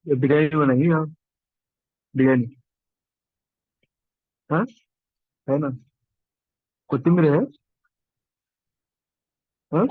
ये बिरयानी बनाएंगे यहाँ। बिरयानी। हाँ। है ना। कोथिंबीर है। हाँ।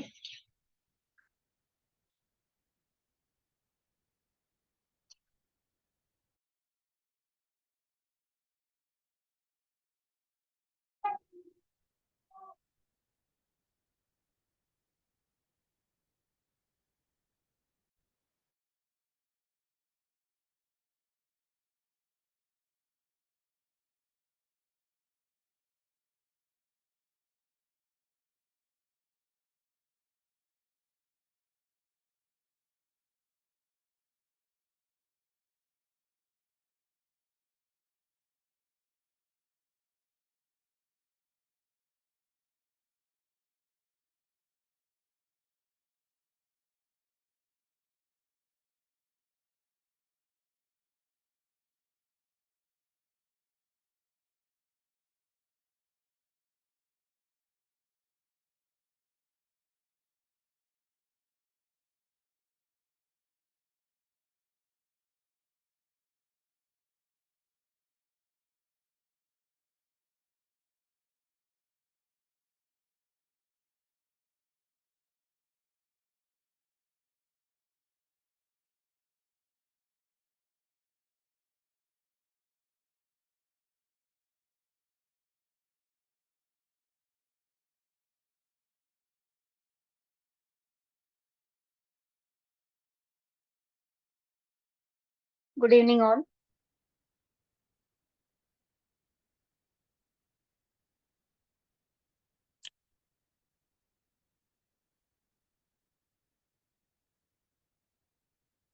Good evening, all.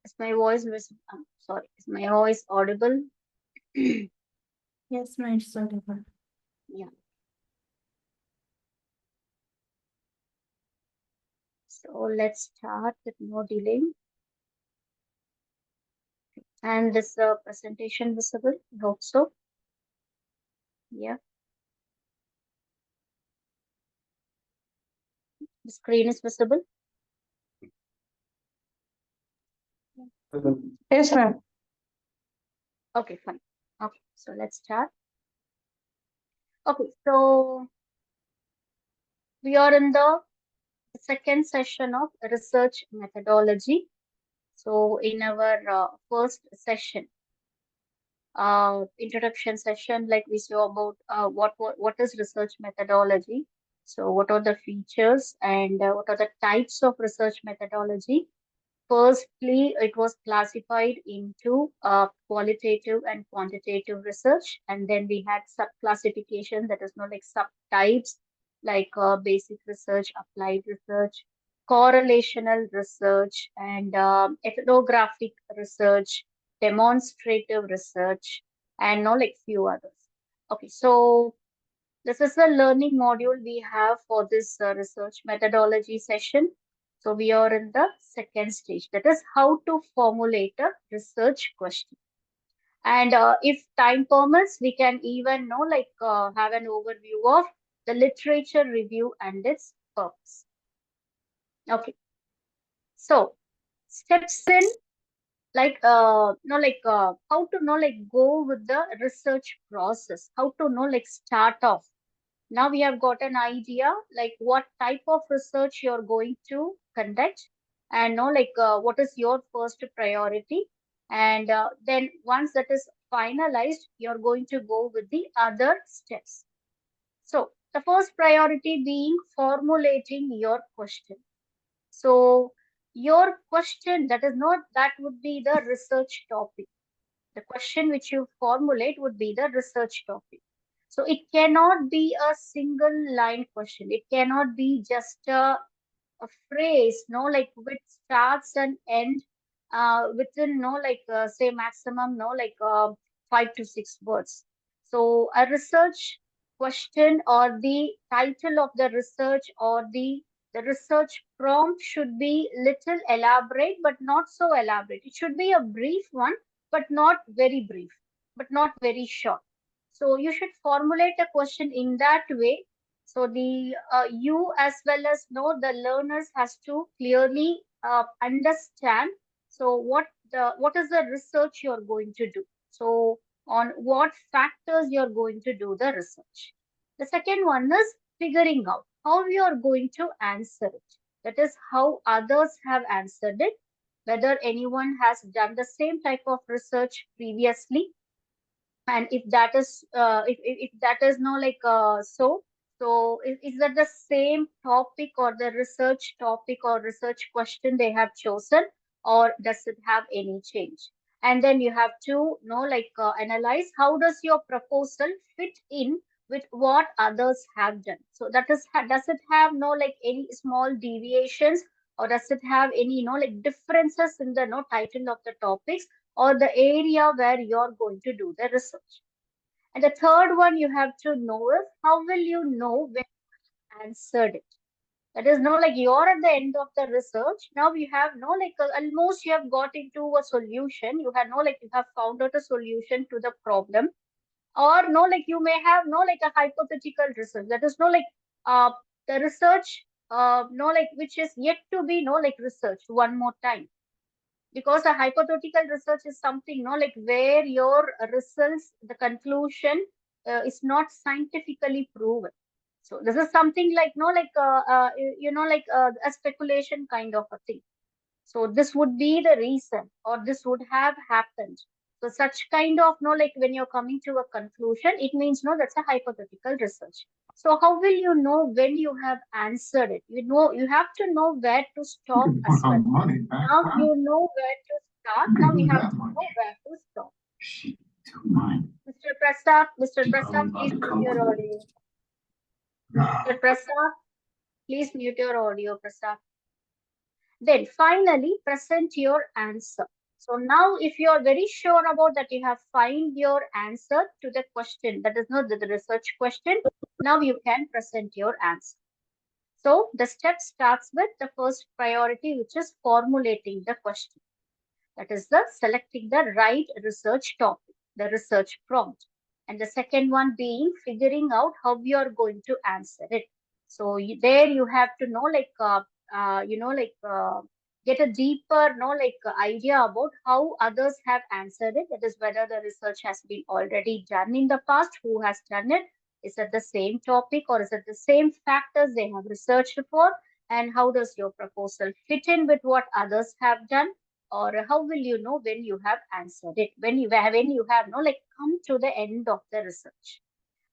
Is my voice sorry, is my voice audible? Yes, ma'am, it's audible. Yeah. So let's start with no delay. And this presentation visible? I hope so. Yeah. The screen is visible. Yes, ma'am. Okay, fine. Okay, so let's start. Okay, so we are in the second session of research methodology. So in our first session, introduction session, like we saw about what is research methodology. So what are the features and what are the types of research methodology? Firstly, it was classified into qualitative and quantitative research, and then we had sub-classification, that is not like subtypes, like basic research, applied research, correlational research, and ethnographic research, demonstrative research, and no like few others. Okay, so this is the learning module we have for this research methodology session. So we are in the second stage, that is how to formulate a research question. And if time permits, we can even know like have an overview of the literature review and its purpose. Okay, so steps in like how to know like go with the research process, how to know like start off. Now we have got an idea like what type of research you're going to conduct and know like what is your first priority. And then once that is finalized, you're going to go with the other steps. So the first priority being formulating your question. So your question, that is not, that would be the research topic. The question which you formulate would be the research topic. So it cannot be a single line question. It cannot be just a phrase, no, like which starts and end within, no, like say maximum, no, like 5 to 6 words. So a research question or the title of the research or the research prompt should be little elaborate, but not so elaborate. It should be a brief one, but not very brief, but not very short. So you should formulate a question in that way, so the you as well as know the learners has to clearly understand. So what is the research you're going to do? So on what factors you're going to do the research. The second one is figuring out how you're going to answer it. That is how others have answered it, whether anyone has done the same type of research previously, and if that is if that is no like is that the same topic or the research topic or research question they have chosen, or does it have any change? And then you have to know analyze how does your proposal fit in with what others have done. So that is, does it have no like any small deviations, or does it have any differences in the no title of the topics or the area where you're going to do the research. And the third one you have to know is how will you know when you answered it? That is no like you're at the end of the research. Now you have no almost you have got into a solution. You have no like you have found out a solution to the problem, or no like you may have no like a hypothetical research. That is no like uh the research no like which is yet to be no like researched one more time, because a hypothetical research is something no like where your results, the conclusion is not scientifically proven. So this is something like no like a speculation kind of a thing. So this would be the reason, or this would have happened. So such kind of no like when you're coming to a conclusion, it means no that's a hypothetical research. So how will you know when you have answered it? You know you have to know where to You stop can as put well. our money back, Now huh? you know where to start. You Now can we do have that to know much. where to stop. Shit, too mine. Mr. Prasad, Mr. She Prasad, probably about please to mute come your with it. audio. Nah. Mr. Prasad, please mute your audio, Prasad. Then finally present your answer. So now if you are very sure about that you have find your answer to the question, that is not the research question, now you can present your answer. So the step starts with the first priority, which is formulating the question. That is the selecting the right research topic, the research prompt. And the second one being figuring out how you are going to answer it. So there you have to know get a deeper idea about how others have answered it. That is whether the research has been already done in the past, who has done it, is it the same topic or is it the same factors they have researched for, and how does your proposal fit in with what others have done, or how will you know when you have answered it, when you have no like come to the end of the research.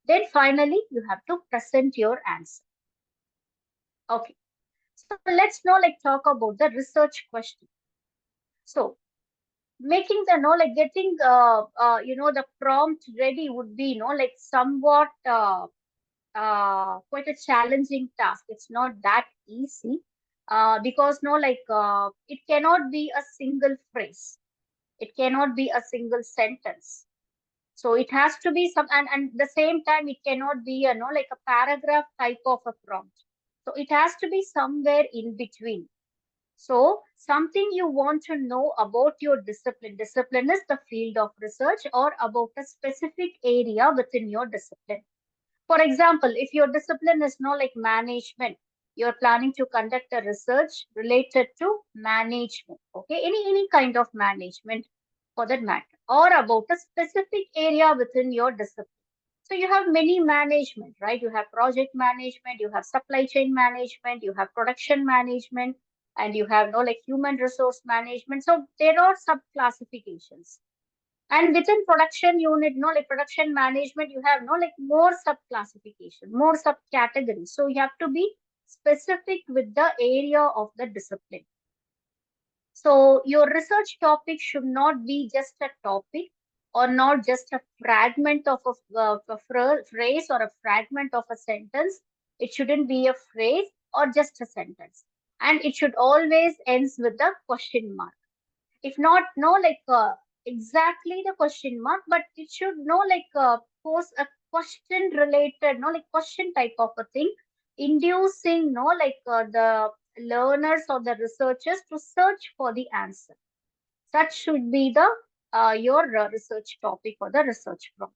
Then finally you have to present your answer. Okay, so let's now like talk about the research question. So making the getting the prompt ready would be like somewhat quite a challenging task. It's not that easy, because it cannot be a single phrase, it cannot be a single sentence. So it has to be some, and the same time, it cannot be, like a paragraph type of a prompt. So it has to be somewhere in between. So something you want to know about your discipline. Discipline is the field of research or about a specific area within your discipline. For example, if your discipline is like management, you're planning to conduct a research related to management, okay? Any kind of management for that matter, or about a specific area within your discipline. So you have many management, right? You have project management, you have supply chain management, you have production management, and you have no like human resource management. So there are sub classifications. And within production unit, like production management, you have like more sub classification, more sub categories. So you have to be specific with the area of the discipline. So your research topic should not be just a topic, or not just a fragment of a phrase or a fragment of a sentence. It shouldn't be a phrase or just a sentence. And it should always ends with a question mark. If not no exactly the question mark, but it should pose a question related, like question type of a thing, inducing the learners or the researchers to search for the answer. Such should be the your research topic or the research prompt.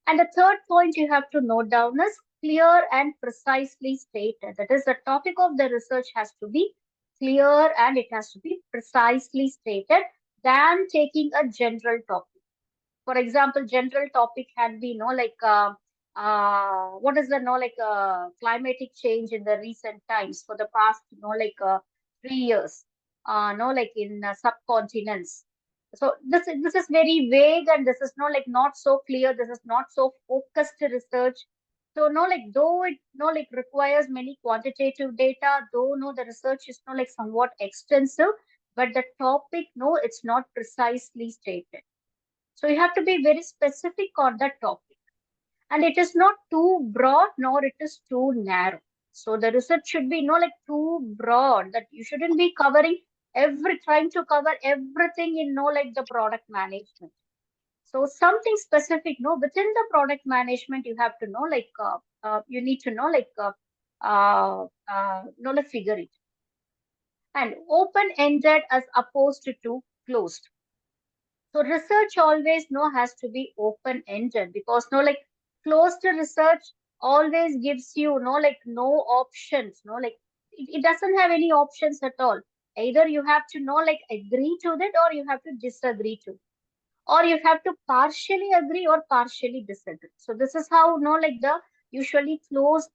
And the third point you have to note down is clear and precisely stated. That is, the topic of the research has to be clear and it has to be precisely stated than taking a general topic. For example, general topic had been, what is the, climatic change in the recent times for the past, 3 years, like in subcontinents. So this is very vague and this is not so clear. This is not so focused research. So though it requires many quantitative data, though the research is somewhat extensive, but the topic it's not precisely stated. So you have to be very specific on that topic. And it is not too broad nor it is too narrow. So the research should be too broad that you shouldn't be covering trying to cover everything in the product management. So something specific, within the product management, you have to know you need to know figure it. And open-ended as opposed to closed. So research always has to be open-ended because closed research always gives you no options, it doesn't have any options at all. Either you have to agree to that or you have to disagree to, or you have to partially agree or partially disagree. So this is how the usually closed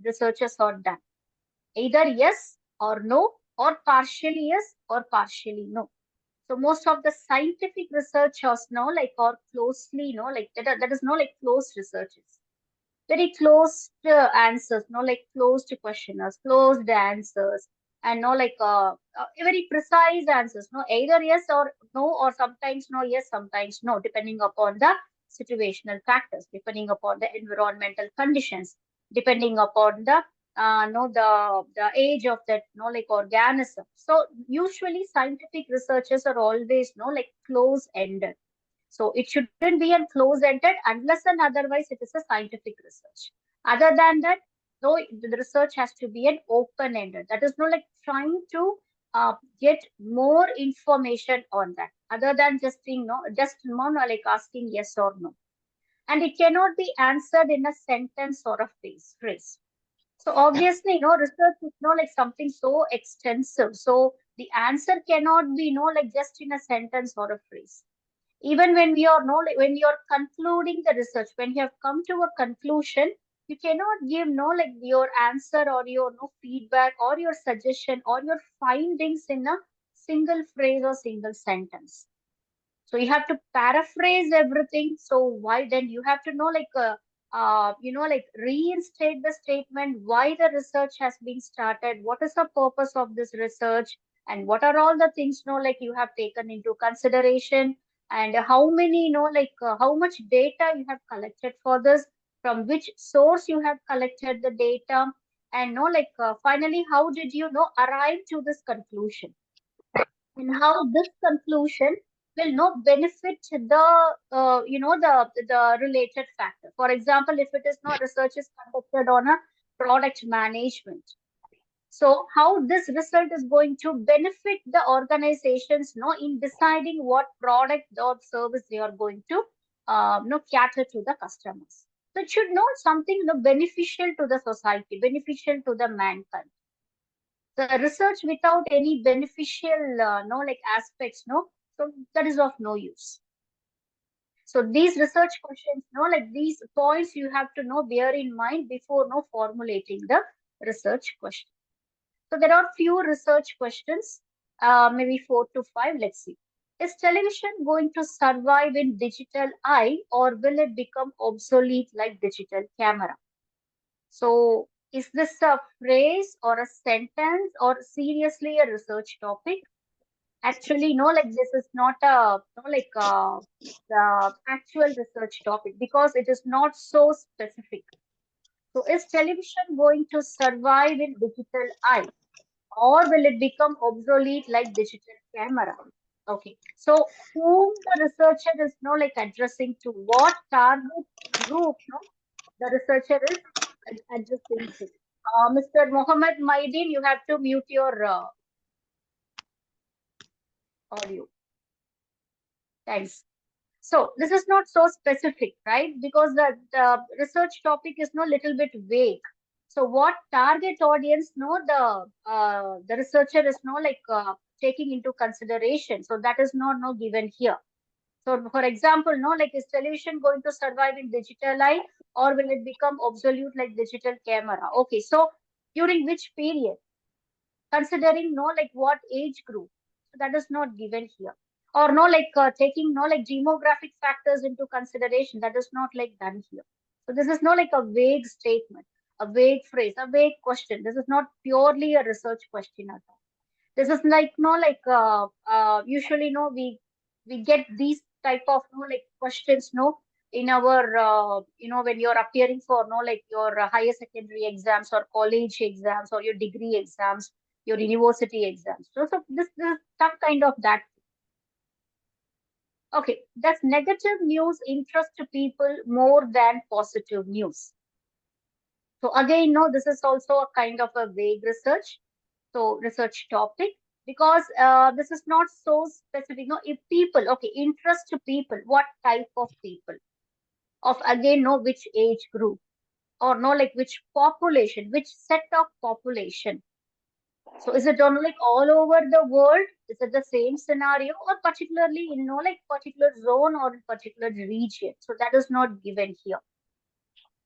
researchers are done. Either yes or no, or partially yes or partially no. So most of the scientific researchers or closely that is closed researchers. Very closed answers, closed questionnaires, closed answers, and very precise answers. Either yes or no, or sometimes no, yes, sometimes no, depending upon the situational factors, depending upon the environmental conditions, depending upon the the age of that organism. So usually scientific researchers are always close ended. So it shouldn't be a close-ended unless and otherwise it is a scientific research. Other than that, though, the research has to be an open-ended. That is trying to get more information on that. Other than just being just asking yes or no. And it cannot be answered in a sentence or a phrase. So obviously, research is something so extensive. So the answer cannot be just in a sentence or a phrase. Even when we are when you are concluding the research, when you have come to a conclusion, you cannot give your answer or your feedback or your suggestion or your findings in a single phrase or single sentence. So you have to paraphrase everything. So why then you have to reinstate the statement, why the research has been started, what is the purpose of this research, and what are all the things you have taken into consideration, and how many how much data you have collected for this, from which source you have collected the data, and finally how did you arrive to this conclusion, and how this conclusion will not benefit the the related factor. For example, if it is not research is conducted on a product management, so how this result is going to benefit the organizations in deciding what product or service they are going to cater to the customers. So it should know something beneficial to the society, beneficial to the mankind. The research without any beneficial aspects, so that is of no use. So these research questions, these points you have to bear in mind before formulating the research question. So there are few research questions, maybe 4 to 5. Let's see. Is television going to survive in digital eye, or will it become obsolete like digital camera? So is this a phrase or a sentence or seriously a research topic? Actually, no, this is not a the actual research topic because it is not so specific. So is television going to survive in digital eye, or will it become obsolete like digital camera? Okay, so whom the researcher is addressing to, what target group the researcher is addressing to. Mr. Mohammed Maidin, you have to mute your audio. Thanks. So this is not so specific, right? Because the research topic is little bit vague. So what target audience no the researcher is no taking into consideration. So that is not no given here. So for example, no like is television going to survive in digital eye or will it become obsolete like digital camera? Okay, so during which period? Considering no like what age group, so that is not given here. Or no taking no like demographic factors into consideration, that is not like done here. So this is no like a vague statement, a vague phrase, a vague question. This is not purely a research question at all. This is like no usually no we get these type of no like questions no in our when you're appearing for no like your higher secondary exams or college exams or your degree exams, your university exams. So this is some kind of that. Okay, does negative news interest to people more than positive news? So again, no, this is also a kind of a vague research. So research topic, because this is not so specific. No, if people, okay, interest to people, what type of people? Of again, no, which age group? Or no, like which population, which set of population? So is it on like all over the world? Is it the same scenario or particularly in no like particular zone or in particular region? So that is not given here.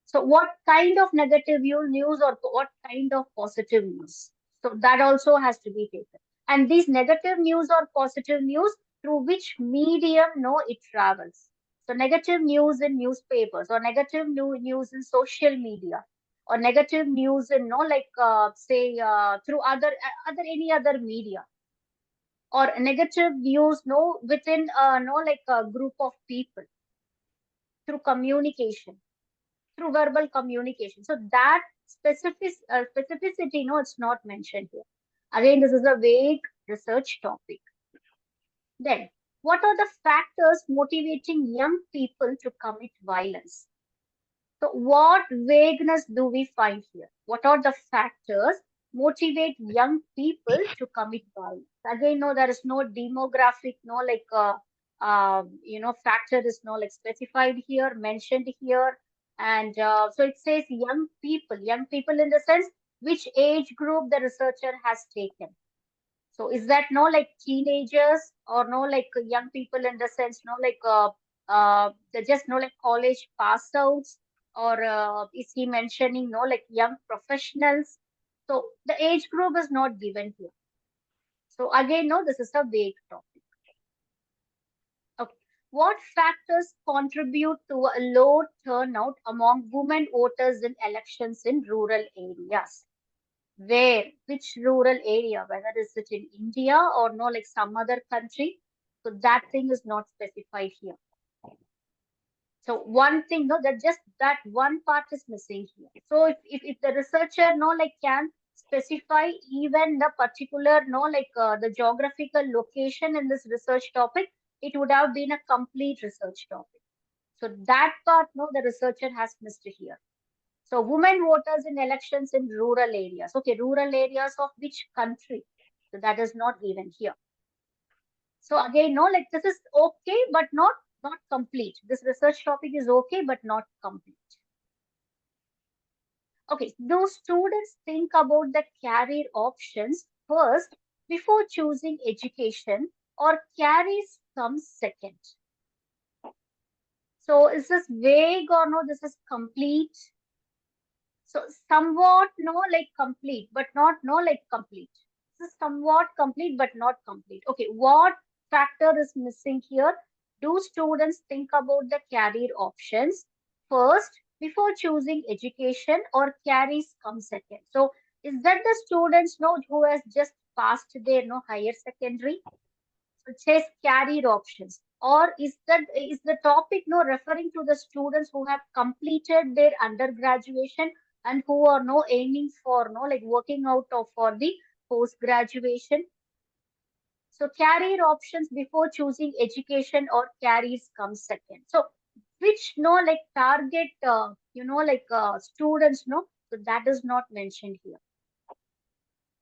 So what kind of negative news or what kind of positive news? So that also has to be taken. And these negative news or positive news, through which medium no it travels. So negative news in newspapers or negative news in social media or negative news in no like say through other any other media or negative news no within no like a group of people through communication, through verbal communication. So that specificity, no, it's not mentioned here. Again, this is a vague research topic. Then, what are the factors motivating young people to commit violence? So, what vagueness do we find here? What are the factors motivate young people to commit violence? Again, no, there is no demographic, no factor is no like specified here, mentioned here, and so it says young people in the sense which age group the researcher has taken. So is that no like teenagers or no like young people in the sense no like they're just no like college pass outs or is he mentioning no like young professionals? So the age group is not given here. So again, no, this is a vague topic. Okay. What factors contribute to a low turnout among women voters in elections in rural areas? Where, which rural area, whether is it in India or no, like some other country. So that thing is not specified here. So one thing, no, that just that one part is missing here. So if the researcher, no, like can specify even the particular, no, like the geographical location in this research topic, it would have been a complete research topic. So that part, no, the researcher has missed here. So women voters in elections in rural areas. Okay, rural areas of which country? So that is not given here. So again, no, like this is okay, but not complete. This research topic is okay, but not complete. Okay, do students think about the career options first before choosing education or careers come second? So is this vague or no? This is complete. So somewhat no like complete, but not no like complete. This is somewhat complete, but not complete. Okay, what factor is missing here? Do students think about the career options first before choosing education or carries come second? So is that the students know who has just passed their no higher secondary? So it says career options. Or is the topic no referring to the students who have completed their undergraduation and who are no aiming for no like working out of for the post graduation? So career options before choosing education or careers come second. So which no like target students no, so that is not mentioned here.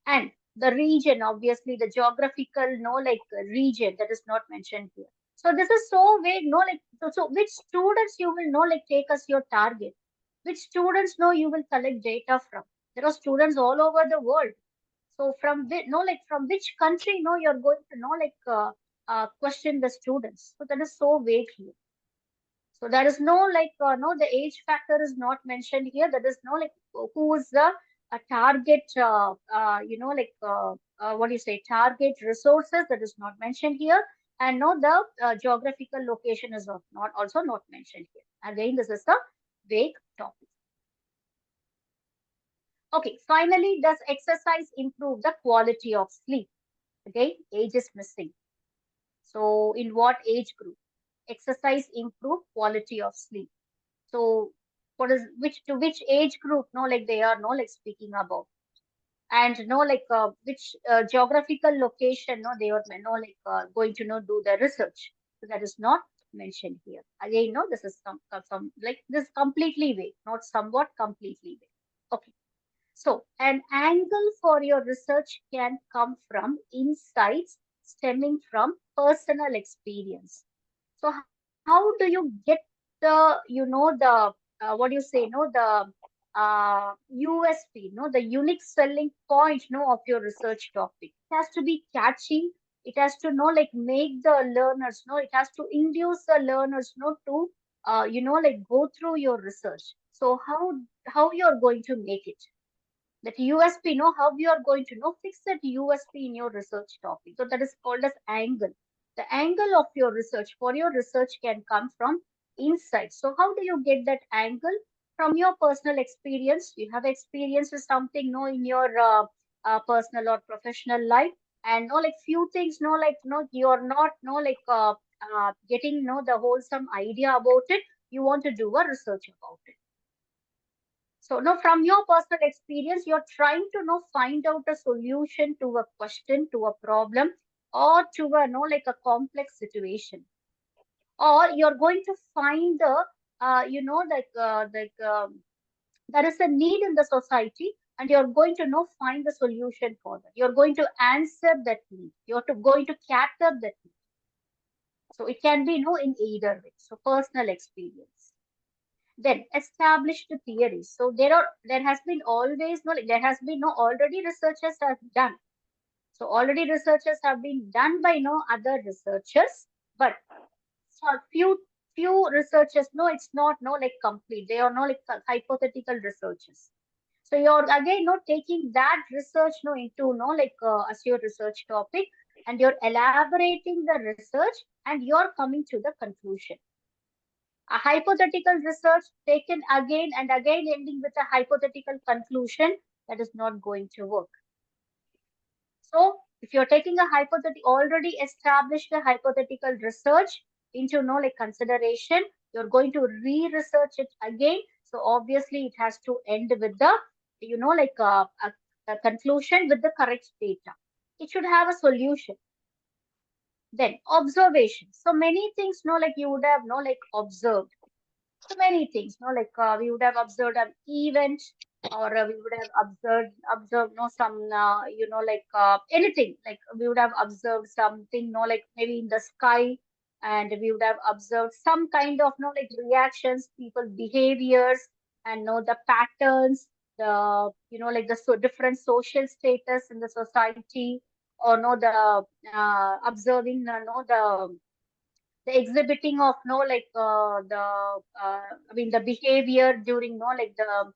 And the region, obviously the geographical no like region, that is not mentioned here. So this is so vague no like so which students you will know like take as your target, which students know you will collect data from. There are students all over the world. So from which, no, like from which country, no, you're going to know, like question the students. So that is so vague here. So there is no like no, the age factor is not mentioned here. There is no like who is the target, what do you say, target resources, that is not mentioned here. And no, the geographical location is not also not mentioned here. Again, this is a vague topic. Okay, finally, does exercise improve the quality of sleep? Again, age is missing. So in what age group? Exercise improve quality of sleep. So what is which age group? No, like they are no like speaking about, and no like which geographical location? No, they are no like going to know do the research. So that is not mentioned here. Again, no, this is some like this completely vague, not somewhat completely vague. Okay. So, an angle for your research can come from insights stemming from personal experience. So, how do you get the what do you say, the USP, the unique selling point, of your research topic? It has to be catchy. It has to like make the learners, it has to induce the learners, to, like go through your research. So, how you're going to make it? That USP, how you are going to fix that USP in your research topic. So that is called as angle. The angle of your research for your research can come from insights. So how do you get that angle? From your personal experience. You have experience with something, in your personal or professional life, and like few things, like you're not like getting the wholesome idea about it. You want to do a research about it. So now from your personal experience, you're trying to find out a solution to a question, to a problem, or to a like a complex situation. Or you're going to find the there is a need in the society, and you're going to find the solution for that. You're going to answer that need. Going to cater that need. So it can be in either way. So personal experience. Then established theories. So there has been always there has been already researchers have done. So already researchers have been done by other researchers, but for few researchers, it's not like complete. They are like hypothetical researchers. So you're again taking that research into like as your research topic, and you're elaborating the research, and you're coming to the conclusion. A hypothetical research taken again and again, ending with a hypothetical conclusion, that is not going to work. So, if you're taking a hypothetical, already established a hypothetical research into like consideration, you're going to re-research it again. So, obviously, it has to end with the, like a conclusion with the correct data. It should have a solution. Then observation. So many things, like you would have, like observed. So many things, like we would have observed an event, or we would have observed some like anything, like we would have observed something, like maybe in the sky, and we would have observed some kind of like reactions, people behaviors, and the patterns, the like the different social status in the society, or the observing the exhibiting of like the I mean the behavior during like the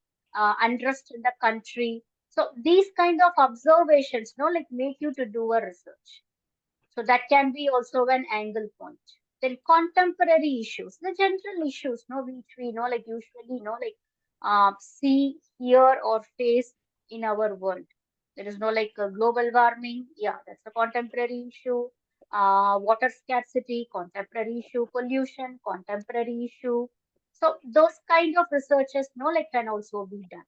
unrest in the country. So these kind of observations like make you to do a research. So that can be also an angle point. Then contemporary issues, the general issues, which we like usually like see, hear, or face in our world. There is no like global warming. Yeah, that's a contemporary issue. Water scarcity, contemporary issue. Pollution, contemporary issue. So those kind of researches, like can also be done.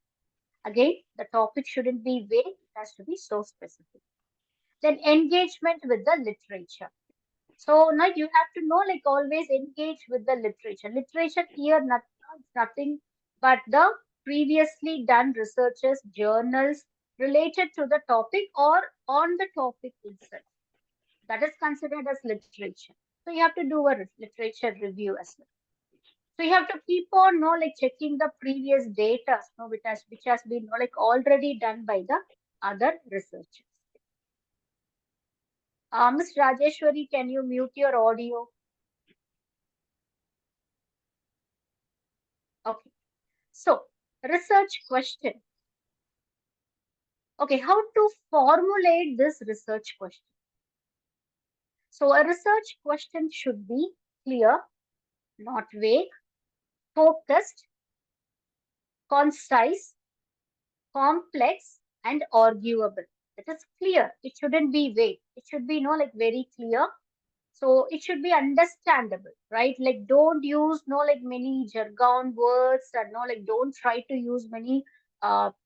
Again, the topic shouldn't be vague. It has to be so specific. Then engagement with the literature. So now you have to like always engage with the literature. Literature here nothing but the previously done researches, journals related to the topic or on the topic itself. That is considered as literature. So you have to do a literature review as well. So you have to keep on, like checking the previous data, which has been like already done by the other researchers. Ms. Rajeshwari, can you mute your audio? Okay. So research question. Okay, how to formulate this research question? So a research question should be clear, not vague, focused, concise, complex, and arguable. It is clear. It shouldn't be vague. It should be, like very clear. So it should be understandable, right? Like don't use like many jargon words, and like don't try to use many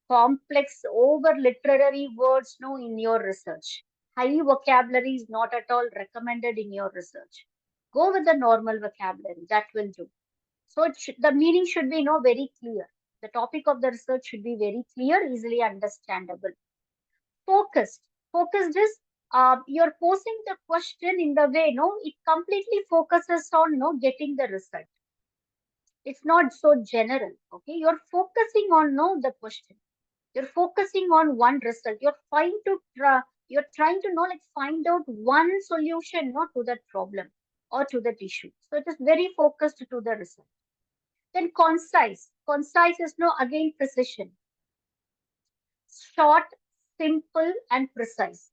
complex over literary words in your research. High vocabulary is not at all recommended in your research. Go with the normal vocabulary. That will do. So the meaning should be very clear. The topic of the research should be very clear, easily understandable. Focused. Focused is you're posing the question in the way it completely focuses on getting the result. It's not so general. Okay, you're focusing on the question. You're focusing on one result. You're trying to like find out one solution to that problem or to that issue. So it is very focused to the result. Then concise. Concise is again precision. Short, simple, and precise.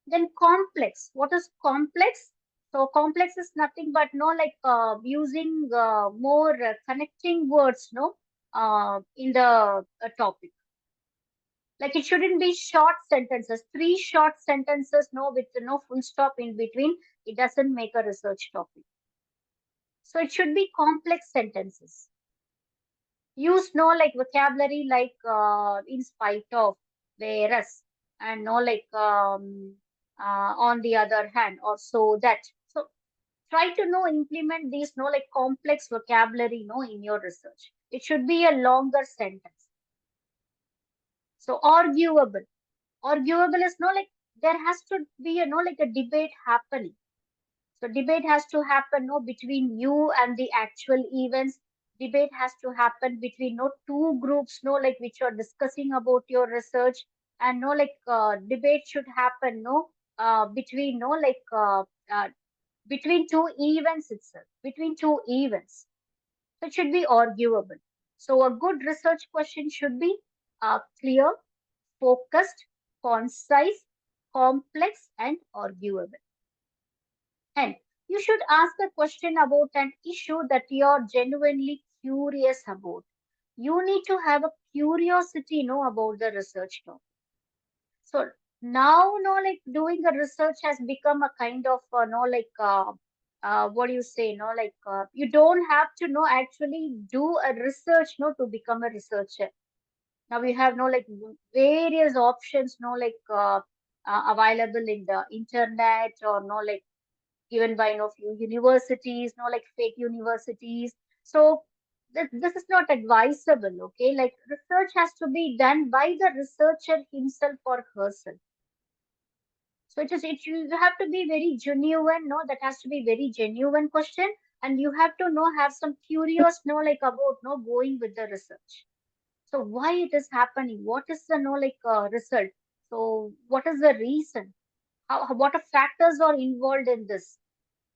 Then complex. What is complex? So complex is nothing but like using more connecting words in the topic. Like it shouldn't be short sentences. Three short sentences with no full stop in between. It doesn't make a research topic. So it should be complex sentences. Use like vocabulary like in spite of, whereas, and like on the other hand, or so that. So try to implement these like complex vocabulary in your research. It should be a longer sentence. So arguable is like there has to be like a debate happening. So debate has to happen between you and the actual events. Debate has to happen between two groups like which are discussing about your research, and like debate should happen between uh, between two events itself, between two events. So it should be arguable. So a good research question should be clear, focused, concise, complex, and arguable. And you should ask a question about an issue that you are genuinely curious about. You need to have a curiosity, about the research topic. So now, like doing a research has become a kind of, like, what do you say, like, you don't have to actually do a research, to become a researcher. Now we have like various options, like, available in the internet, or like given by few universities, like fake universities. So this is not advisable. Okay, like research has to be done by the researcher himself or herself. So you have to be very genuine. No, that has to be very genuine question, and you have to have some curious like about going with the research. So why it is happening? What is the like result? So what is the reason? What are factors are involved in this?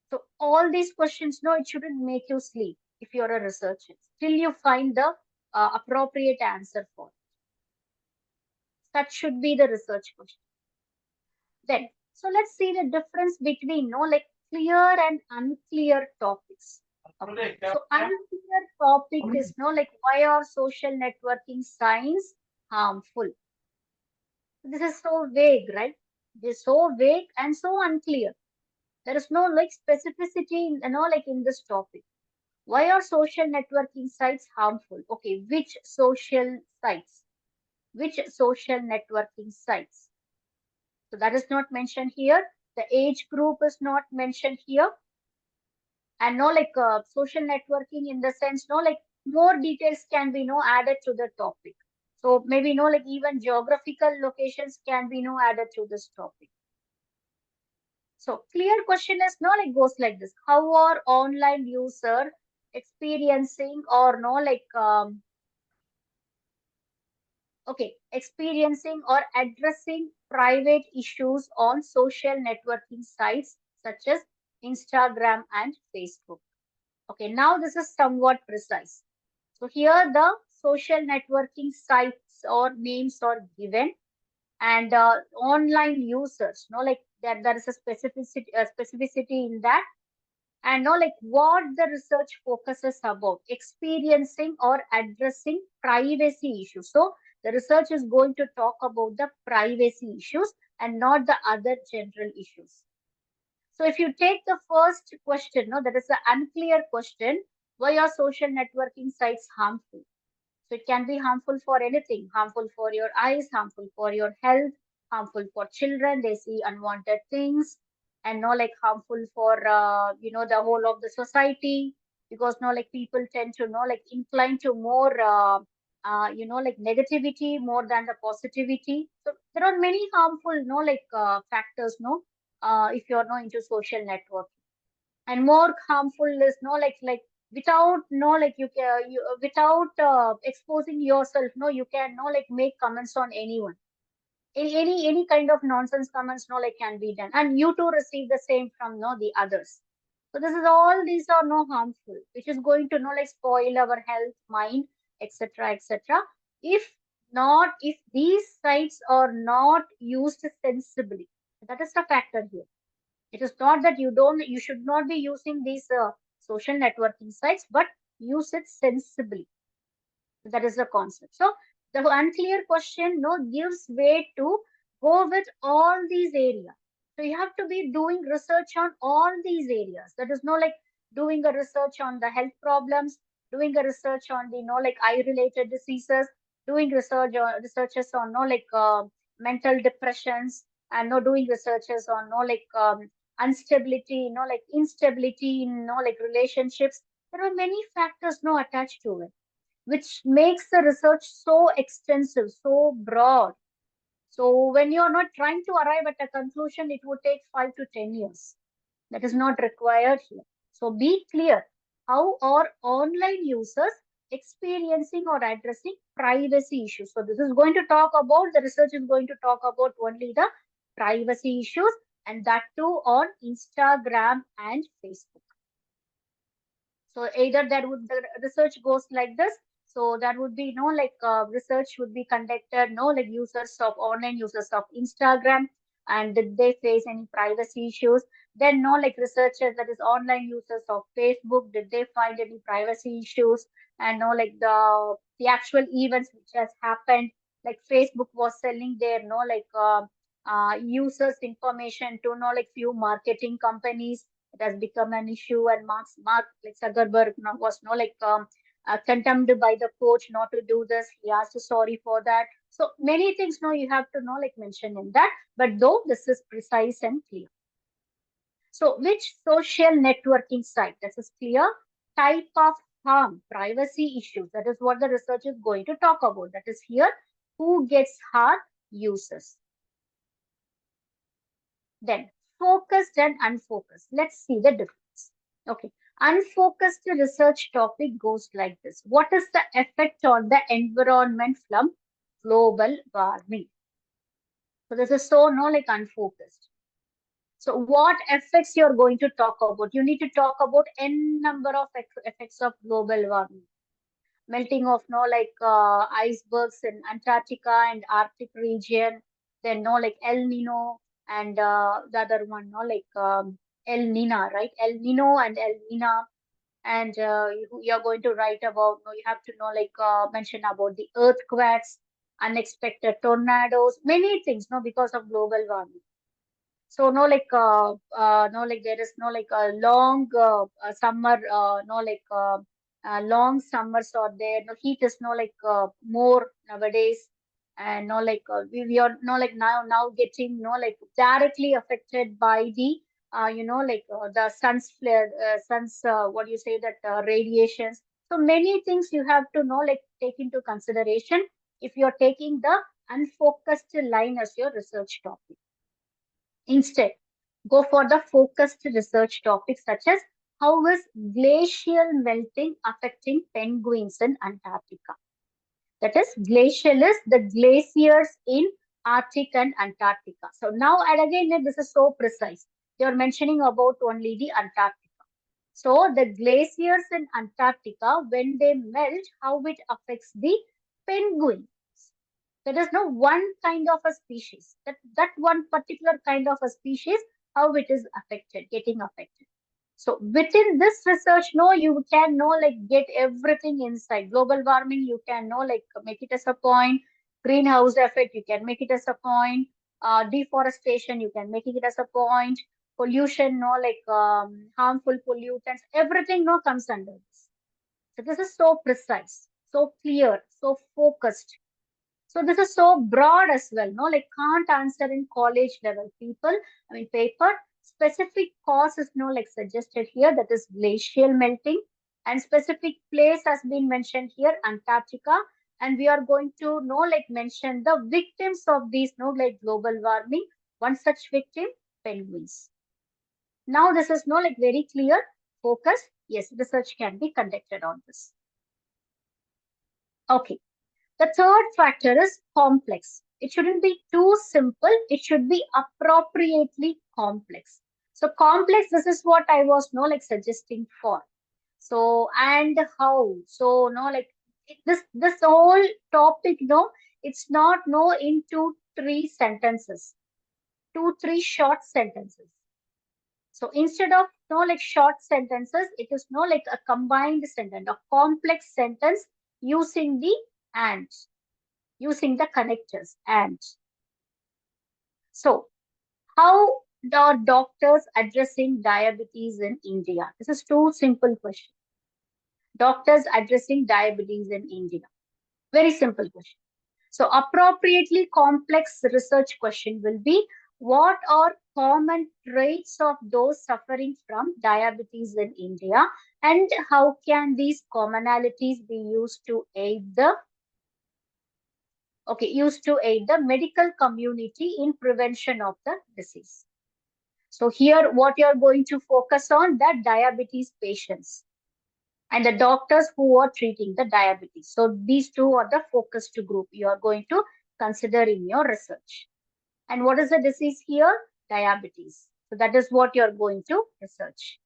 So all these questions, it shouldn't make you sleep if you're a researcher till you find the appropriate answer for it. That should be the research question. Then, so let's see the difference between like clear and unclear topics. Okay. So unclear topic is like why are social networking signs harmful? This is so vague, right? This is so vague and so unclear. There is no like specificity like in this topic. Why are social networking sites harmful? Okay, which social sites? Which social networking sites? So that is not mentioned here. The age group is not mentioned here. And like social networking in the sense, like more details can be added to the topic. So maybe like even geographical locations can be added to this topic. So clear question is like goes like this. How are online user experiencing or no like experiencing or addressing private issues on social networking sites such as Instagram and Facebook. Okay, now this is somewhat precise. So here the social networking sites or names are given, and online users, like there is a specificity in that, and like what the research focuses about experiencing or addressing privacy issues. So the research is going to talk about the privacy issues and not the other general issues. So if you take the first question, no, that is the unclear question, why are social networking sites harmful? So it can be harmful for anything, harmful for your eyes, harmful for your health, harmful for children. They see unwanted things, and no, like harmful for the whole of the society, because no, like people tend to know like incline to more like negativity more than the positivity. So there are many harmful factors, if you're not into social network, and more harmful is without without exposing yourself, you can like make comments on anyone. Any kind of nonsense comments can be done, and you too receive the same from the others. So this is all, these are no harmful, which is going to spoil our health, mind, etc., etc. If not, if these sites are not used sensibly, that is the factor here. It is not that you should not be using these social networking sites, but use it sensibly. That is the concept. So the unclear question gives way to go with all these areas. So you have to be doing research on all these areas. That is like doing a research on the health problems, doing a research on the like eye related diseases, doing researches on mental depressions, and doing researches on instability, like instability in like relationships. There are many factors attached to it, which makes the research so extensive, so broad. So when you're not trying to arrive at a conclusion, it would take 5 to 10 years. That is not required here. So be clear. How are online users experiencing or addressing privacy issues? So this is going to talk about, the research is going to talk about only the privacy issues, and that too on Instagram and Facebook. So either that would, the research goes like this. So that would be research would be conducted like users of online users of Instagram, and did they face any privacy issues? Then like researchers, that is online users of Facebook, did they find any privacy issues? And like the actual events which has happened, like Facebook was selling their users information to like few marketing companies. It has become an issue, and Mark like Zuckerberg was condemned by the coach not to do this. He asked sorry for that. So many things you have to like mention in that, but though this is precise and clear. So which social networking site? This is clear. Type of harm, privacy issues. That is what the research is going to talk about. That is here. Who gets hurt? Users. Then focused and unfocused. Let's see the difference. Okay. Unfocused research topic goes like this. What is the effect on the environment from global warming? So this is so like unfocused. So what effects you're going to talk about? You need to talk about n number of effects of global warming. Melting of icebergs in Antarctica and Arctic region, then like El Nino, and the other one El Nina, right? El Nino and El Nina, and you're going to write about, you have to mention about the earthquakes, unexpected tornadoes, many things, because of global warming. So there is a long summer, long summers are there. No heat is more nowadays, and we are now getting directly affected by the the sun's flare, sun's what do you say that radiations. So many things you have to take into consideration if you're taking the unfocused line as your research topic. Instead, go for the focused research topics such as how is glacial melting affecting penguins in Antarctica? That is, glacial is the glaciers in Arctic and Antarctica. So now, and again, this is so precise. You're mentioning about only the Antarctica. So the glaciers in Antarctica, when they melt, how it affects the penguin. There is no one kind of a species. That one particular kind of a species, how it is affected, getting affected. So within this research, no, you can know like get everything inside. Global warming, you can know like make it as a point. Greenhouse effect, you can make it as a point. Deforestation, you can make it as a point. Pollution, no, like harmful pollutants, everything no comes under this. So this is so precise, so clear, so focused. So this is so broad as well, no? Like can't answer in college level people. I mean paper. Specific cause is no like suggested here, that is glacial melting, and specific place has been mentioned here, Antarctica. And we are going to know like mention the victims of these no like global warming. One such victim, penguins. Now this is no like very clear, focus. Yes, research can be conducted on this. Okay. The third factor is complex. It shouldn't be too simple. It should be appropriately complex. So complex, this is what I was no like suggesting for. So and how? So no like this whole topic no, it's not no into three sentences, two three short sentences. So instead of no like short sentences, it is no like a combined sentence, a complex sentence using the and, using the connectors and. So, how are doctors addressing diabetes in India? This is two simple questions. Doctors addressing diabetes in India. Very simple question. So, appropriately complex research question will be, what are common traits of those suffering from diabetes in India, and how can these commonalities be used to aid the used to aid the medical community in prevention of the disease. So here what you're going to focus on, that diabetes patients and the doctors who are treating the diabetes. So these two are the focused group you are going to consider in your research. And what is the disease here? Diabetes. So that is what you're going to research.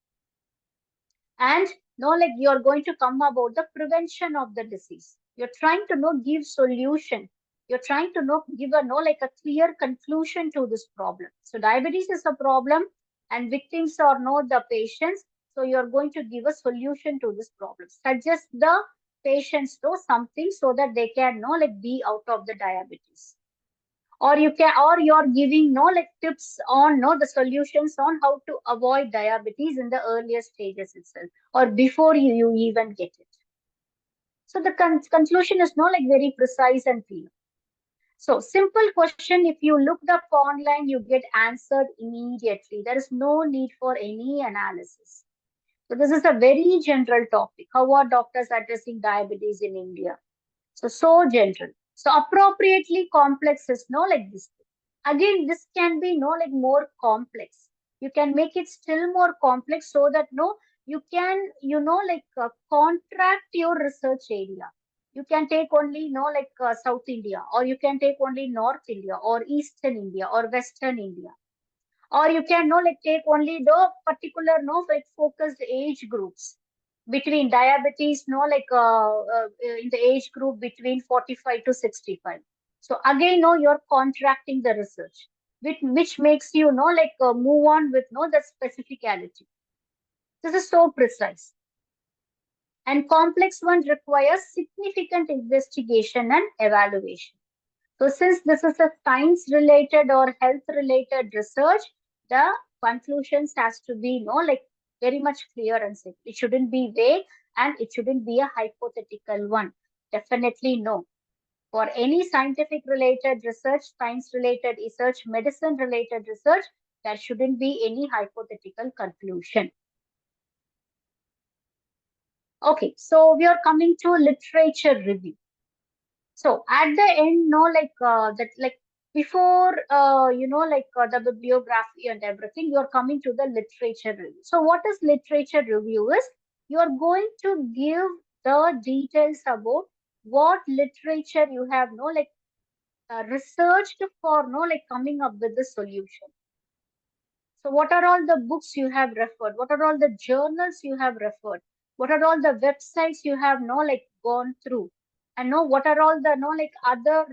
And know like you're going to come about the prevention of the disease. You're trying to know give solution. You're trying to know give a know like a clear conclusion to this problem. So diabetes is a problem and victims are not the patients. So you're going to give a solution to this problem. Suggest the patients know something so that they can know like be out of the diabetes, or you can, or you're giving no like tips on no the solutions on how to avoid diabetes in the earlier stages itself, or before you even get it. So the conclusion is no like very precise and clear. So simple question, if you looked up online you get answered immediately. There is no need for any analysis. So this is a very general topic, how are doctors addressing diabetes in India. So general. So appropriately complex is no like this. Again, this can be no like more complex. You can make it still more complex so that no, you can, like contract your research area. You can take only no like South India, or you can take only North India, or Eastern India, or Western India, or you can no like take only the particular no like focused age groups between diabetes no like in the age group between 45 to 65. So again no you're contracting the research, which makes you know like move on with no the specificality. This is so precise, and complex one requires significant investigation and evaluation. So since this is a science related or health related research, the conclusions has to be no like very much clear and simple. It shouldn't be vague and it shouldn't be a hypothetical one. Definitely no. For any scientific related research, science related research, medicine related research, there shouldn't be any hypothetical conclusion. Okay, so we are coming to literature review. So at the end, no, like that, like before the bibliography and everything, you're coming to the literature review. So what is literature review is, you're going to give the details about what literature you have researched for coming up with the solution. So what are all the books you have referred? What are all the journals you have referred? What are all the websites you have gone through? And know what are all the other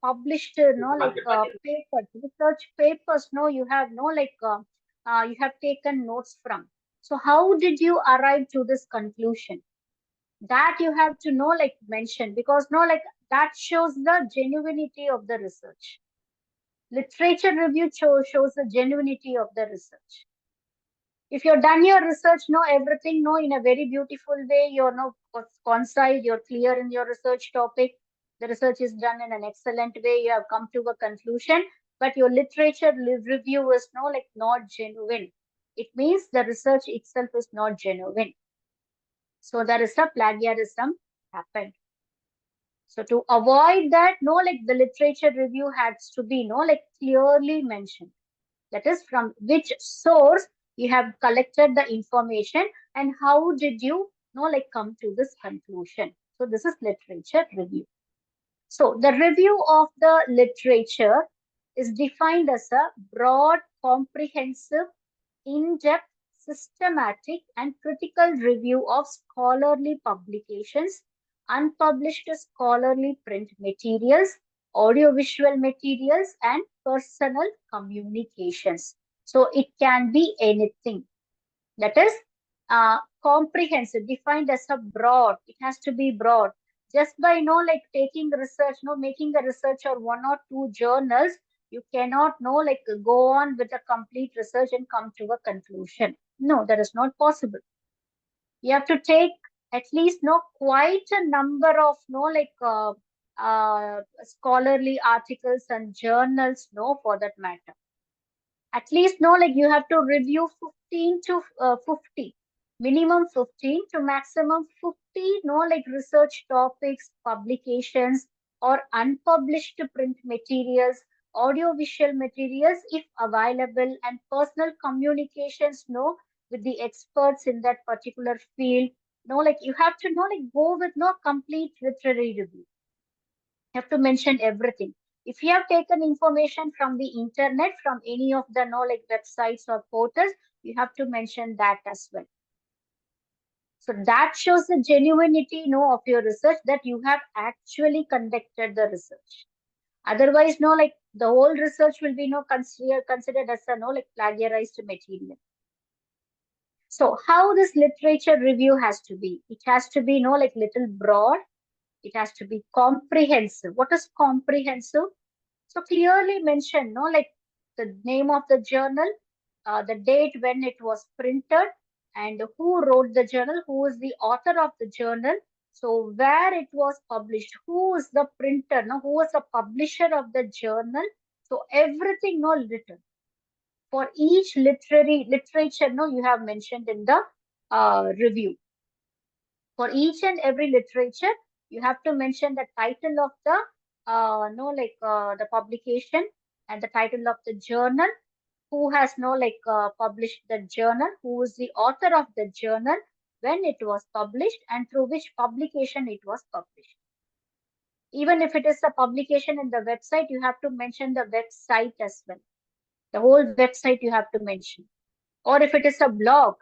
published papers, research papers you have you have taken notes from. So how did you arrive to this conclusion? That you have to mention, because that shows the genuinity of the research. Literature review shows the genuinity of the research. If you've done your research, know everything, know in a very beautiful way, you're concise, you're clear in your research topic, the research is done in an excellent way, you have come to a conclusion, but your literature review is not genuine. It means the research itself is not genuine. So there is a plagiarism happened. So to avoid that, the literature review has to be clearly mentioned. That is, from which source you have collected the information and how did you come to this conclusion. So this is literature review. So the review of the literature is defined as a broad, comprehensive, in-depth, systematic and critical review of scholarly publications, unpublished scholarly print materials, audiovisual materials, and personal communications. So it can be anything. That is comprehensive, defined as a broad. It has to be broad. Just by taking research, making a research or one or two journals, you cannot go on with a complete research and come to a conclusion. No, that is not possible. You have to take at least quite a number of scholarly articles and journals for that matter. At least you have to review 15 to 50, minimum 15 to maximum 50 research topics, publications or unpublished print materials, audiovisual materials if available, and personal communications with the experts in that particular field. You have to go with complete literary review. You have to mention everything. If you have taken information from the internet, from any of the websites or portals, you have to mention that as well. So that shows the genuinity of your research, that you have actually conducted the research. Otherwise, the whole research will be considered as a plagiarized material. So how this literature review has to be? It has to be little broad. It has to be comprehensive. What is comprehensive? So clearly mention, the name of the journal, the date when it was printed, and who wrote the journal, who is the author of the journal. So where it was published, who is the printer, who is the publisher of the journal. So everything, written. For each literature, you have mentioned in the review. For each and every literature, you have to mention the title of the the publication and the title of the journal, who has published the journal, who is the author of the journal, when it was published, and through which publication it was published. Even if it is a publication in the website, you have to mention the website as well. The whole website you have to mention. Or if it is a blog,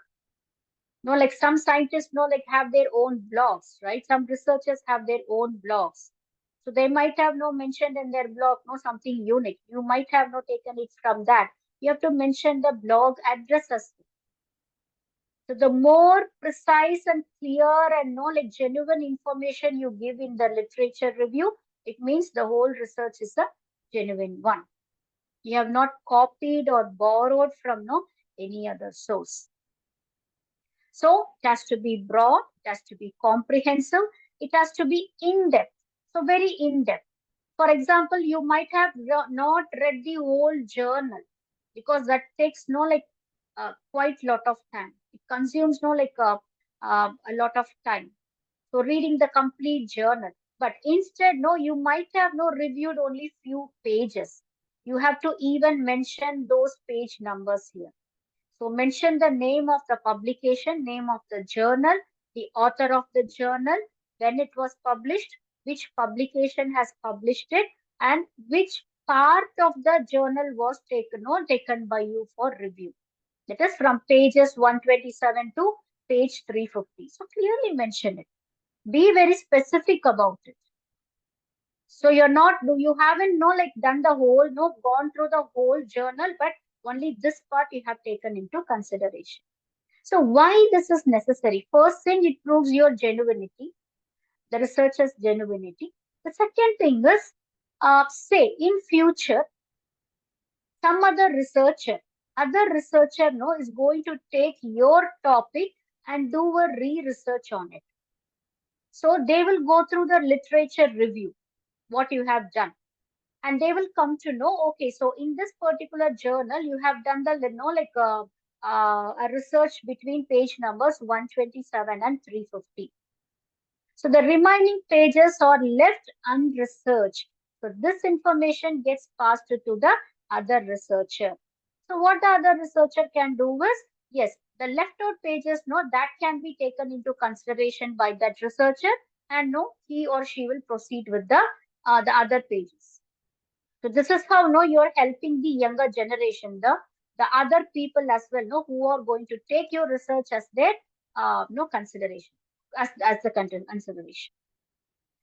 some scientists have their own blogs, right? Some researchers have their own blogs. So they might have mentioned in their blog something unique. You might have taken it from that. You have to mention the blog address as well. So the more precise and clear and genuine information you give in the literature review, it means the whole research is a genuine one. You have not copied or borrowed from any other source. So it has to be broad, it has to be comprehensive, it has to be in-depth. So very in-depth. For example, you might have not read the whole journal, because that takes quite lot of time. It consumes a lot of time. So reading the complete journal. But instead, no, you might have no reviewed only few pages. You have to even mention those page numbers here. So mention the name of the publication, name of the journal, the author of the journal, when it was published, which publication has published it, and which part of the journal was taken by you for review. That is from pages 127 to page 350. So clearly mention it. Be very specific about it. So you haven't done the whole, gone through the whole journal, but only this part you have taken into consideration. So why this is necessary? First thing, it proves your genuinity, the researcher's genuinity. The second thing is, say in future, some other researcher no is going to take your topic and do a re-research on it. So they will go through the literature review, what you have done. And they will come to know, okay, so in this particular journal, you have done a research between page numbers 127 and 350. So the remaining pages are left unresearched. So this information gets passed to the other researcher. So what the other researcher can do is, yes, the left out pages, no, that can be taken into consideration by that researcher, and no, he or she will proceed with the other pages. So this is how no you're helping the younger generation, the other people as well, no, who are going to take your research as their no consideration, as the content consideration.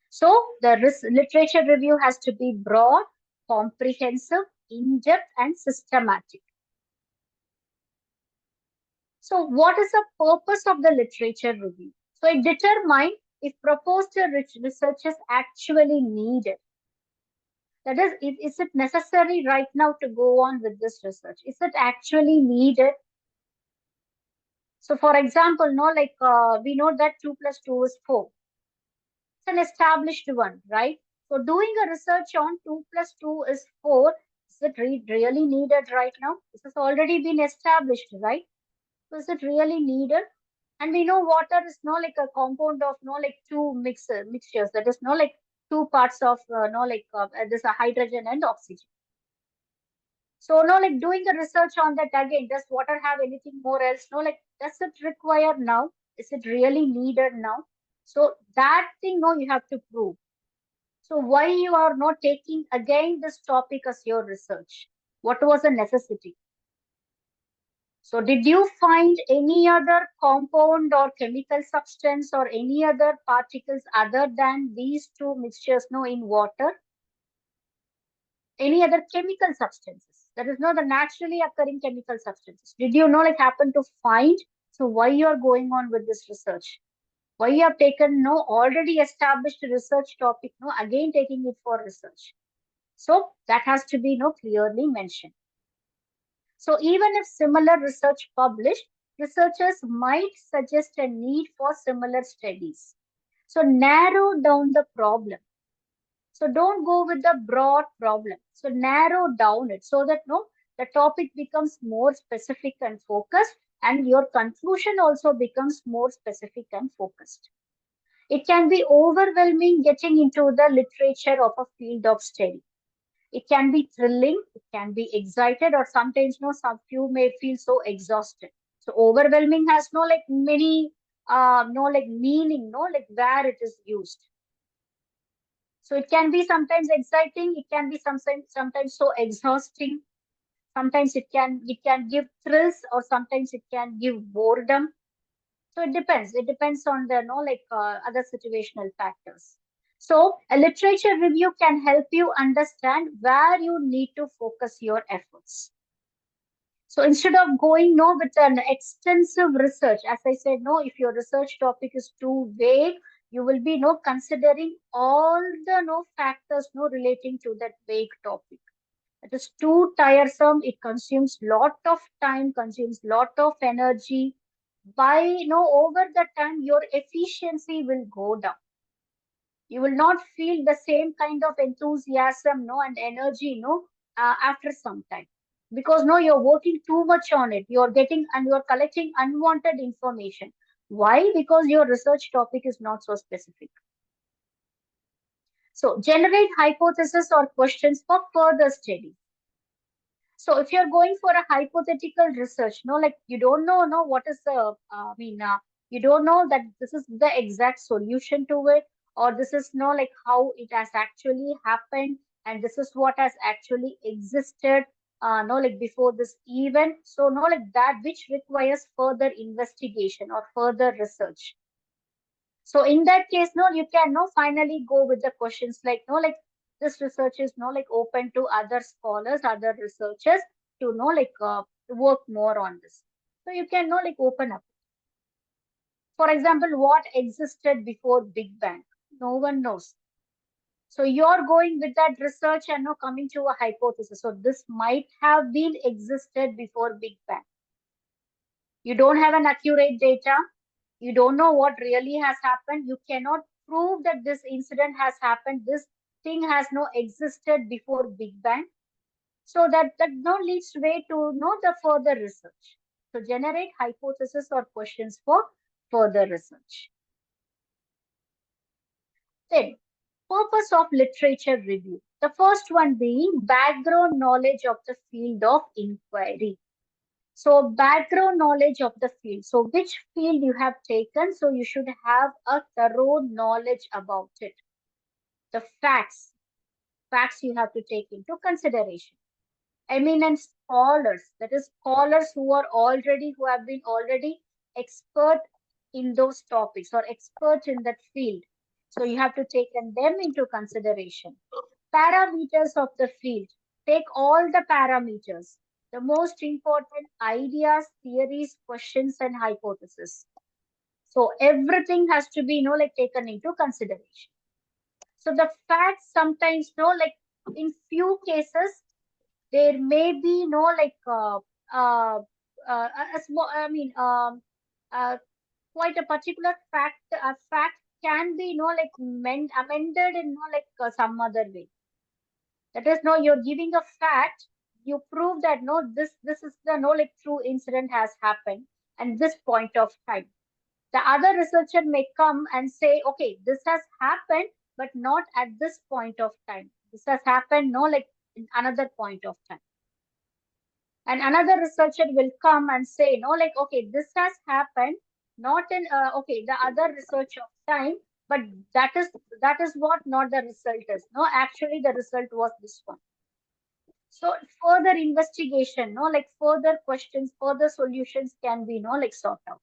So the literature review has to be broad, comprehensive, in-depth, and systematic. So what is the purpose of the literature review? So it determines if proposed research is actually needed. That is it necessary right now to go on with this research? Is it actually needed? So, for example, we know that 2 plus 2 is 4. It's an established one, right? So, doing a research on 2 plus 2 is 4, is it really needed right now? This has already been established, right? So, is it really needed? And we know water is no like a compound of no like two mixtures. That is no like two parts of there's a hydrogen and oxygen. So, no, like doing the research on that again, does water have anything more else? No, like, does it require now? Is it really needed now? So, that thing, no, you have to prove. So, why you are not taking again this topic as your research? What was the necessity? So, did you find any other compound or chemical substance or any other particles other than these two mixtures, no, in water? Any other chemical substances? That is not the naturally occurring chemical substances. Did you know, like, happen to find? So why you are going on with this research? Why you have taken no already established research topic, no again taking it for research? So that has to be no clearly mentioned. So even if similar research published, researchers might suggest a need for similar studies. So narrow down the problem. So don't go with the broad problem. So narrow down it so that no, the topic becomes more specific and focused, and your conclusion also becomes more specific and focused. It can be overwhelming getting into the literature of a field of study. It can be thrilling, it can be excited, or sometimes no, some few may feel so exhausted. So overwhelming has no like many no like meaning, no like where it is used. So it can be sometimes exciting, it can be sometimes so exhausting. Sometimes it can give thrills, or sometimes it can give boredom. So it depends. It depends on the other situational factors. So a literature review can help you understand where you need to focus your efforts. So instead of going no with an extensive research, as I said, no, if your research topic is too vague, you will be no considering all the no factors no relating to that vague topic. It is too tiresome. It consumes lot of time, consumes lot of energy. By over the time, your efficiency will go down. You will not feel the same kind of enthusiasm, no, and energy, no, after some time, because no, you're working too much on it. You're getting and you're collecting unwanted information. Why? Because your research topic is not so specific. So generate hypothesis or questions for further study. So if you're going for a hypothetical research, no, like you don't know, no, what is the, you don't know that this is the exact solution to it, or this is no, like how it has actually happened, and this is what has actually existed, no, like before this event. So no, like that which requires further investigation or further research. So in that case, no, you can no finally go with the questions like no, like this research is no like open to other scholars, other researchers to know like work more on this. So you can know like open up. For example, what existed before Big Bang? No one knows. So you're going with that research and now coming to a hypothesis. So this might have been existed before Big Bang. You don't have an accurate data. You don't know what really has happened. You cannot prove that this incident has happened. This thing has no existed before Big Bang. So that no leads way to know the further research. So generate hypothesis or questions for further research. Then purpose of literature review. The first one being background knowledge of the field of inquiry. So background knowledge of the field. So which field you have taken. So you should have a thorough knowledge about it. The facts you have to take into consideration. Eminent scholars, that is scholars who have been already expert in those topics or expert in that field. So you have to take them into consideration. Parameters of the field. Take all the parameters, the most important ideas, theories, questions, and hypotheses. So everything has to be, like taken into consideration. So the facts sometimes, like in few cases, there may be uh, a small, quite a particular fact. A fact can be, like amended in, some other way. That is, no, you're giving a fact. You prove that no, this is the no like true incident has happened, and this point of time. The other researcher may come and say, okay, this has happened, but not at this point of time. This has happened, no, like in another point of time. And another researcher will come and say, no, like, okay, this has happened, not in, okay, the other research of time, but that is what not the result is. No, actually, the result was this one. So further investigation, no, like further questions, further solutions can be, no, like sought out.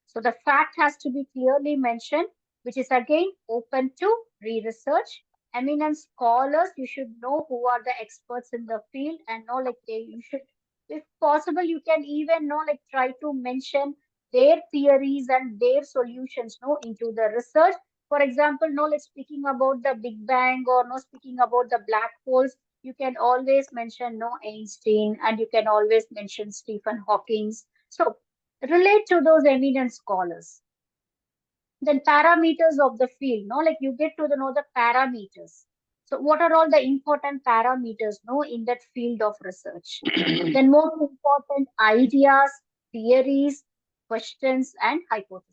So the fact has to be clearly mentioned, which is again open to re-research. Eminent scholars, you should know who are the experts in the field and know like you should, if possible, you can even know like try to mention their theories and their solutions no into the research. For example, no like speaking about the Big Bang or no speaking about the black holes, you can always mention no Einstein and you can always mention Stephen Hawking. So relate to those eminent scholars. Then parameters of the field, no, like you get to know the parameters. So what are all the important parameters, no, in that field of research? Then more important ideas, theories, questions, and hypotheses.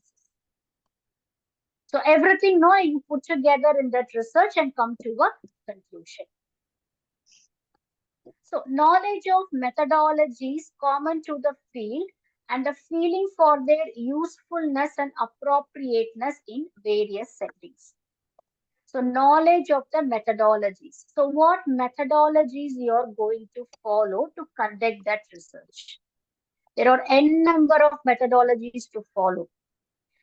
So everything, no, you put together in that research and come to a conclusion. So knowledge of methodologies common to the field and the feeling for their usefulness and appropriateness in various settings. So knowledge of the methodologies. So what methodologies you're going to follow to conduct that research? There are n number of methodologies to follow.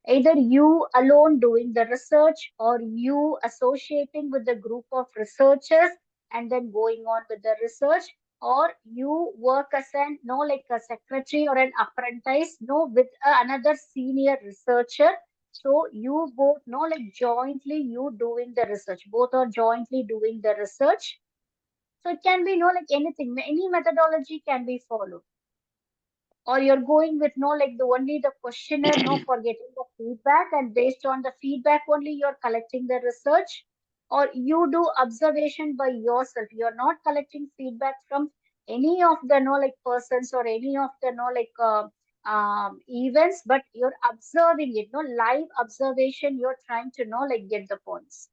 Either you alone doing the research or you associating with a group of researchers and then going on with the research, or you work as an no like a secretary or an apprentice no with another senior researcher. So you both know like jointly you doing the research, both are jointly doing the research. So it can be no like anything, any methodology can be followed, or you're going with no like the only the questionnaire no for getting the feedback, and based on the feedback only you're collecting the research, or you do observation by yourself. You're not collecting feedback from any of the no like persons or any of the no like events, but you're observing it no live observation. You're trying to know like get the points.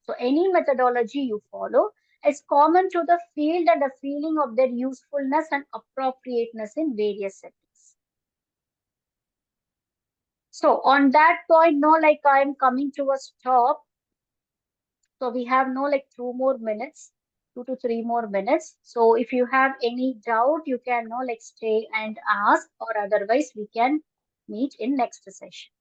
So any methodology you follow is common to the field and a feeling of their usefulness and appropriateness in various settings. So on that point, no, like I'm coming to a stop. So we have no like 2 more minutes, 2 to 3 more minutes. So if you have any doubt, you can no like stay and ask, or otherwise we can meet in next session.